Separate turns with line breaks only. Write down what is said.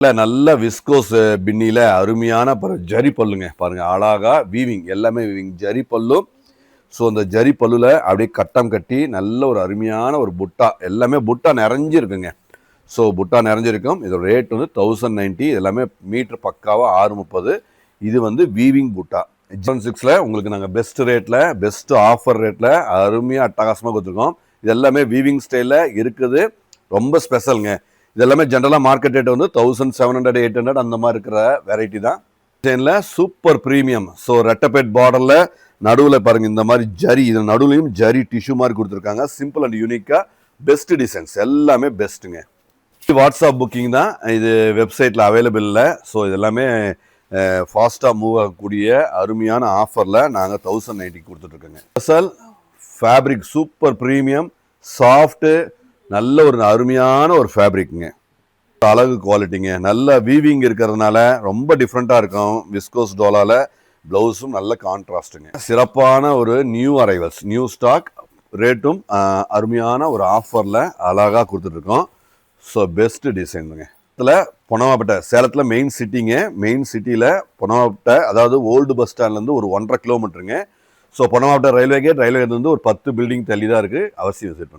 நல்ல விஸ்கோஸ் பின்னியில் அருமையான ஜரி பல்லுங்க பாருங்கள். அழகா வீவிங், எல்லாமே வீவிங் ஜரி பல்லும். ஸோ அந்த ஜரி பல்லுல அப்படியே கட்டம் கட்டி நல்ல ஒரு அருமையான ஒரு புட்டா, எல்லாமே புட்டா நிறைஞ்சிருக்குங்க. ஸோ புட்டா நிறைஞ்சிருக்கும். இதோட ரேட் வந்து 1090. எல்லாமே மீட்டர் பக்காவாக 630. இது வந்து வீவிங் புட்டா. G16 உங்களுக்கு நாங்கள் பெஸ்ட் ரேட்டில், பெஸ்ட் ஆஃபர் ரேட்டில் அருமையாக அட்டகாசமாக கொடுத்துருக்கோம். இது எல்லாமே வீவிங் ஸ்டைலில் இருக்குது. ரொம்ப ஸ்பெஷலுங்க. இதெல்லாமே ஜென்ரலாக மார்க்கெட் ரேட் வந்து 1700 800 அந்த மாதிரி இருக்கிற வெரைட்டி தான். டிசைனில் சூப்பர் ப்ரீமியம். ஸோ ரெட்டபெட் பார்டரில் நடுவில் பாருங்கள் இந்த மாதிரி ஜரி, இது நடுவுலையும் ஜரி டிஷ்யூ மாதிரி கொடுத்துருக்காங்க. சிம்பிள் அண்ட் யூனிக்காக பெஸ்ட் டிசைன்ஸ் எல்லாமே பெஸ்ட்டுங்க. வாட்ஸ்அப் புக்கிங் தான், இது வெப்சைட்டில் அவைலபிள் இல்லை. ஸோ இது எல்லாமே ஃபாஸ்ட்டாக மூவ் ஆகக்கூடிய அருமையான ஆஃபரில் நாங்கள் 1090 கொடுத்துட்ருக்கோங்க. Special fabric super premium soft, நல்ல ஒரு அருமையான ஒரு ஃபேப்ரிக்குங்க. அழகு குவாலிட்டிங்க. நல்ல வீவிங் இருக்கிறதுனால ரொம்ப டிஃப்ரெண்ட்டாக இருக்கும். விஸ்கோஸ் டோலாவில் ப்ளவுஸும் நல்ல கான்ட்ராஸ்ட்டுங்க. சிறப்பான ஒரு நியூ அரைவல்ஸ், நியூ ஸ்டாக், ரேட்டும் அருமையான ஒரு ஆஃபரில் அழகாக கொடுத்துட்ருக்கோம். ஸோ பெஸ்ட்டு டிசைனுங்க. இதில் பொனவாப்பேட்டை, சேலத்தில் மெயின் சிட்டிங்க. மெயின் சிட்டியில் பொனவாப்பேட்டை, அதாவது ஓல்டு பஸ் ஸ்டாண்ட்லேருந்து ஒரு 1.5 கிலோமீட்டருங்க. So Ponavapettai railway gate, railway gate வந்து ஒரு 10 பில்டிங் தள்ளி தான் இருக்குது. அவசியம் விசிட் பண்ணுங்கள்.